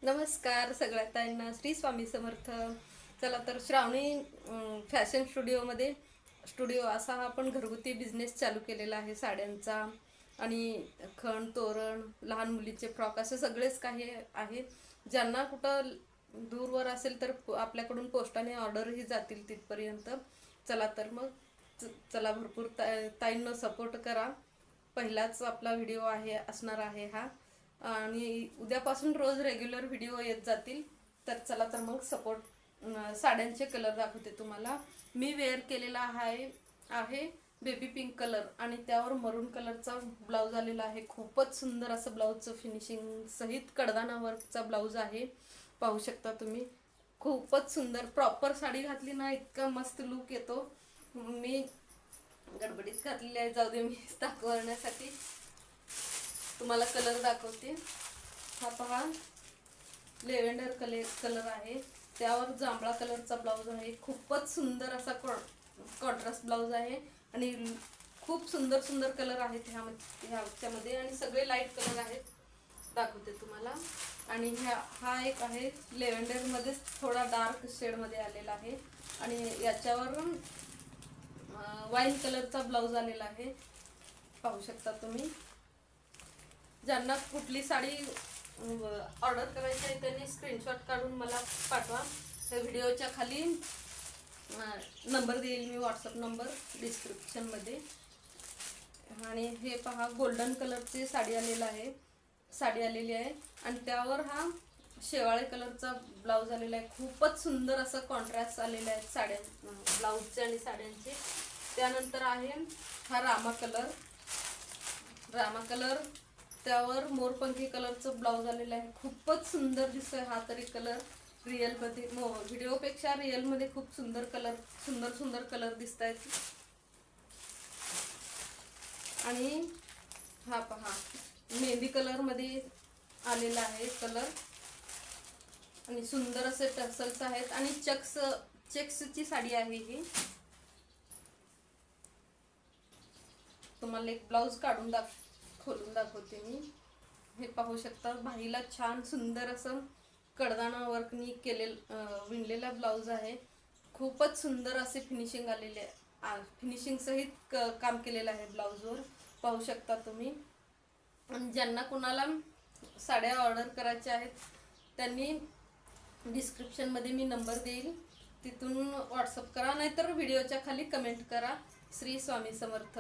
नमस्कार सगळ्या ताईंना, श्री स्वामी समर्थ. चला तर श्रावणी फॅशन स्टुडिओ असा हा आपण घरगुती बिझनेस चालू केलेला आहे साड्यांचा. आणि खण तोरण, लहान मुलीचे फ्रॉक असे सगळेच काही आहे. ज्यांना कुठं दूरवर असेल तर आपल्याकडून पोस्टाने ऑर्डरही जातील तिथपर्यंत. चला तर मग चला भरपूर ताईंना सपोर्ट करा. पहिलाच आपला व्हिडिओ असणार आहे हा. आणि उद्यापासून रोज रेग्युलर व्हिडिओ येत जातील. तर चला तर मग साड्यांचे कलर दाखवते तुम्हाला. मी वेअर केलेला आहे बेबी पिंक कलर आणि त्यावर मरून कलरचा ब्लाऊज आलेला आहे. खूपच सुंदर असं ब्लाऊजचं फिनिशिंग सहित कडदाना वर्कचा ब्लाऊज आहे. पाहू शकता तुम्ही. खूपच सुंदर प्रॉपर साडी घातली ना इतका मस्त लुक येतो. मी गडबडीत घातलेली आहे, जाऊ दे मी दाखवण्यासाठी तुम्हाला कलर दाखवते. हा पहा, लेव्हेंडर कलर आहे, त्यावर जांभळा कलरचा ब्लाऊज आहे. खूपच सुंदर असा कॉन्ट्रास्ट ब्लाऊज आहे आणि खूप सुंदर सुंदर कलर आहेत ह्याच्यामध्ये आणि सगळे लाईट कलर आहेत. दाखवते तुम्हाला. आणि हा एक आहे लेव्हेंडर मध्ये थोडा डार्क शेड मध्ये आलेला आहे आणि याच्यावर वाईन कलरचा ब्लाऊज आलेला आहे. पाहू शकता तुम्ही. ज्यांना कुठली साडी ऑर्डर करायची आहे त्यांनी स्क्रीनशॉट काढून मला पाठवा. त्या व्हिडिओच्या खाली नंबर देईल मी, व्हॉट्सअप नंबर डिस्क्रिप्शनमध्ये. आणि हे पहा, गोल्डन कलरची साडी आलेली आहे आणि त्यावर हा शेवाळे कलरचा ब्लाऊज आलेला आहे. खूपच सुंदर असं कॉन्ट्रास्ट आलेले आहेत साड्या ब्लाऊजचे आणि साड्यांचे. त्यानंतर आहे हा रामा कलर, त्यावर मोरपंखी कलरचं ब्लाऊज आलेलं आहे. खूपच सुंदर दिसतोय हा तरी कलर. रिअलमध्ये व्हिडिओपेक्षा रिअलमध्ये खूप सुंदर कलर दिसत आहेत. आणि हा पहा, मेहंदी कलर मध्ये आलेला आहे कलर आणि सुंदर असे टर्सल्स आहेत आणि चेक्सची साडी आहे ही. तुम्हाला एक ब्लाऊज खोलून दाखवते मी. हे पाहू शकता, बाहीला छान सुंदर असं कडदाना वर्कनी विणलेला ब्लाऊज आहे. खूपच सुंदर असे फिनिशिंग फिनिशिंग सहित काम केलेलं आहे ब्लाऊजवर. पाहू शकता तुम्ही. आणि ज्यांना कुणाला साड्या ऑर्डर करायच्या आहेत त्यांनी डिस्क्रिप्शनमध्ये मी नंबर देईल, तिथून व्हॉट्सअप करा, नाहीतर व्हिडिओच्या खाली कमेंट करा. श्री स्वामी समर्थ.